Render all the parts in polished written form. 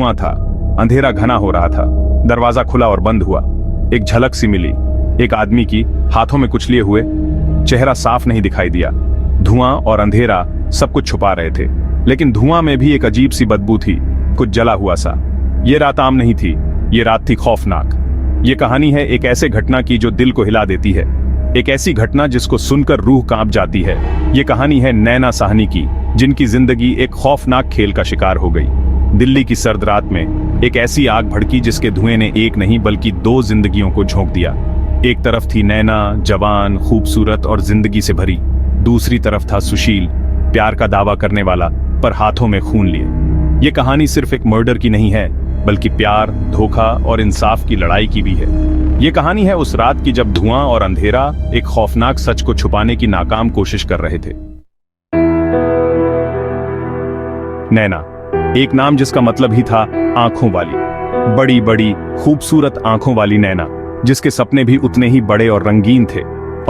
धुआं था, अंधेरा घना हो रहा था। दरवाजा खुला और बंद हुआ। एक झलक सी मिली, एक आदमी की, हाथों में कुछ लिए हुए। चेहरा साफ नहीं दिखाई दिया। धुआं और अंधेरा सब कुछ छुपा रहे थे, लेकिन धुआं में भी एक अजीब सी बदबू थी, कुछ जला हुआ सा। ये रात आम नहीं थी, ये रात थी खौफनाक। ये कहानी है एक ऐसे घटना की जो दिल को हिला देती है, एक ऐसी घटना जिसको सुनकर रूह कांप जाती है। ये कहानी है नैना साहनी की, जिनकी जिंदगी एक खौफनाक खेल का शिकार हो गई। दिल्ली की सर्द रात में एक ऐसी आग भड़की जिसके धुएं ने एक नहीं बल्कि 2 जिंदगियों को झोंक दिया। एक तरफ थी नैना, जवान, खूबसूरत और जिंदगी से भरी। दूसरी तरफ था सुशील, प्यार का दावा करने वाला पर हाथों में खून लिए। ये कहानी सिर्फ एक मर्डर की नहीं है, बल्कि प्यार, धोखा और इंसाफ की लड़ाई की भी है। ये कहानी है उस रात की जब धुआं और अंधेरा एक खौफनाक सच को छुपाने की नाकाम कोशिश कर रहे थे। नैना, एक नाम जिसका मतलब ही था आंखों वाली। बड़ी बड़ी खूबसूरत आंखों वाली नैना, जिसके सपने भी उतने ही बड़े और रंगीन थे।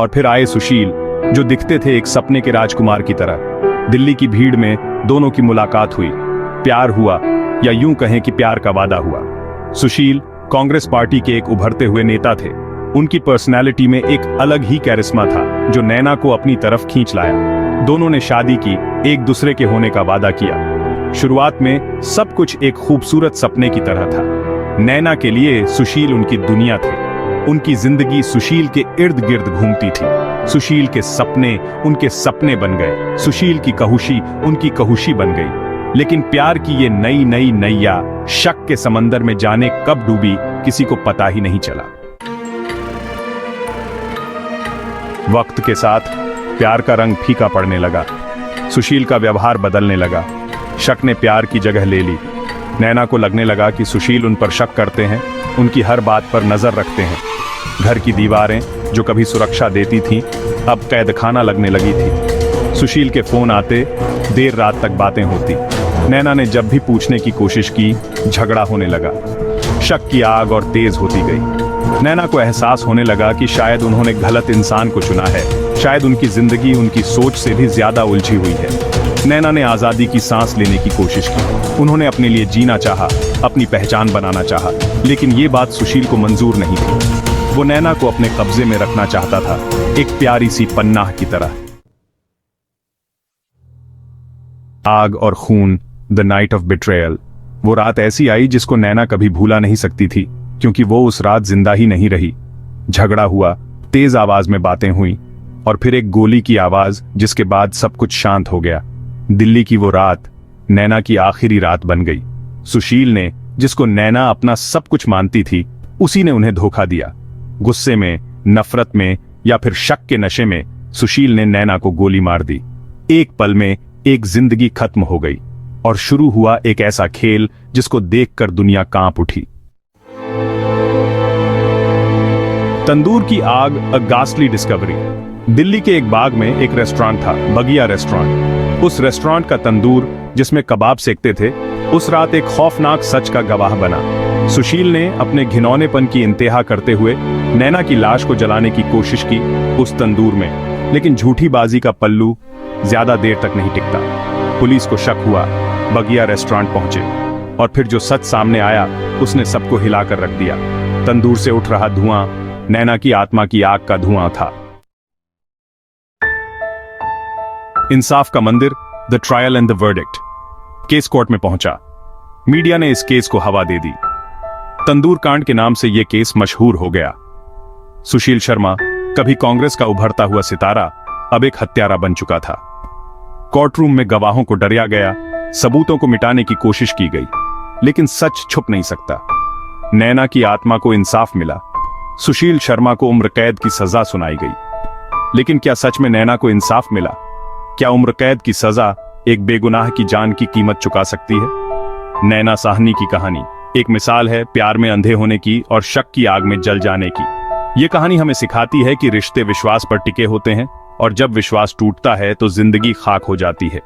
और फिर आए सुशील, जो दिखते थे एक सपने के राजकुमार की तरह। दिल्ली की भीड़ में दोनों की मुलाकात हुई, प्यार हुआ, या यूं कहें कि प्यार का वादा हुआ। सुशील कांग्रेस पार्टी के एक उभरते हुए नेता थे। उनकी पर्सनैलिटी में एक अलग ही कैरिस्मा था जो नैना को अपनी तरफ खींच लाया। दोनों ने शादी की, एक दूसरे के होने का वादा किया। शुरुआत में सब कुछ एक खूबसूरत सपने की तरह था। नैना के लिए सुशील उनकी दुनिया थे। उनकी जिंदगी सुशील के इर्द गिर्द घूमती थी। सुशील के सपने उनके सपने बन गए, सुशील की कहुशी उनकी कहुशी बन गई। लेकिन प्यार की ये नई नई नैया शक के समंदर में जाने कब डूबी, किसी को पता ही नहीं चला। वक्त के साथ प्यार का रंग फीका पड़ने लगा। सुशील का व्यवहार बदलने लगा। शक ने प्यार की जगह ले ली। नैना को लगने लगा कि सुशील उन पर शक करते हैं, उनकी हर बात पर नजर रखते हैं। घर की दीवारें जो कभी सुरक्षा देती थीं, अब कैदखाना लगने लगी थी। सुशील के फोन आते, देर रात तक बातें होती। नैना ने जब भी पूछने की कोशिश की, झगड़ा होने लगा। शक की आग और तेज होती गई। नैना को एहसास होने लगा कि शायद उन्होंने गलत इंसान को चुना है। शायद उनकी जिंदगी उनकी सोच से भी ज्यादा उलझी हुई है। नैना ने आजादी की सांस लेने की कोशिश की। उन्होंने अपने लिए जीना चाहा, अपनी पहचान बनाना चाहा, लेकिन ये बात सुशील को मंजूर नहीं थी। वो नैना को अपने कब्जे में रखना चाहता था, एक प्यारी सी पन्नाह की तरह। आग और खून, द नाइट ऑफ बिट्रेयल। वो रात ऐसी आई जिसको नैना कभी भूला नहीं सकती थी, क्योंकि वो उस रात जिंदा ही नहीं रही। झगड़ा हुआ, तेज आवाज में बातें हुई, और फिर एक गोली की आवाज, जिसके बाद सब कुछ शांत हो गया। दिल्ली की वो रात नैना की आखिरी रात बन गई। सुशील ने, जिसको नैना अपना सब कुछ मानती थी, उसी ने उन्हें धोखा दिया। गुस्से में, नफरत में या फिर शक के नशे में सुशील ने नैना को गोली मार दी। एक पल में एक जिंदगी खत्म हो गई और शुरू हुआ एक ऐसा खेल जिसको देखकर दुनिया कांप उठी। तंदूर की आग, अ गास्टली डिस्कवरी। दिल्ली के एक बाग में एक रेस्टोरेंट था, बगिया रेस्टोरेंट। उस रेस्टोरेंट का तंदूर जिसमें कबाब सेकते थे, उस रात एक खौफनाक सच का गवाह बना। सुशील ने अपने घिनौनेपन की इंतहा करते हुए नैना की लाश को जलाने की कोशिश की उस तंदूर में, लेकिन झूठी बाजी का पल्लू ज्यादा देर तक नहीं टिकता। पुलिस को शक हुआ, बगिया रेस्टोरेंट पहुंचे, और फिर जो सच सामने आया उसने सबको हिलाकर रख दिया। तंदूर से उठ रहा धुआं नैना की आत्मा की आग का धुआं था। इंसाफ का मंदिर, the trial and the verdict. Case court में पहुंचा। मीडिया ने इस केस को हवा दे दी। तंदूर कांड के नाम से यह केस मशहूर हो गया। सुशील शर्मा, कभी कांग्रेस का उभरता हुआ सितारा, अब एक हत्यारा बन चुका था। कोर्टरूम में गवाहों को डराया गया, सबूतों को मिटाने की कोशिश की गई, लेकिन सच छुप नहीं सकता। नैना की आत्मा को इंसाफ मिला। सुशील शर्मा को उम्र कैद की सजा सुनाई गई। लेकिन क्या सच में नैना को इंसाफ मिला? क्या उम्र कैद की सजा एक बेगुनाह की जान की कीमत चुका सकती है? नैना साहनी की कहानी एक मिसाल है प्यार में अंधे होने की और शक की आग में जल जाने की। यह कहानी हमें सिखाती है कि रिश्ते विश्वास पर टिके होते हैं, और जब विश्वास टूटता है तो जिंदगी खाक हो जाती है।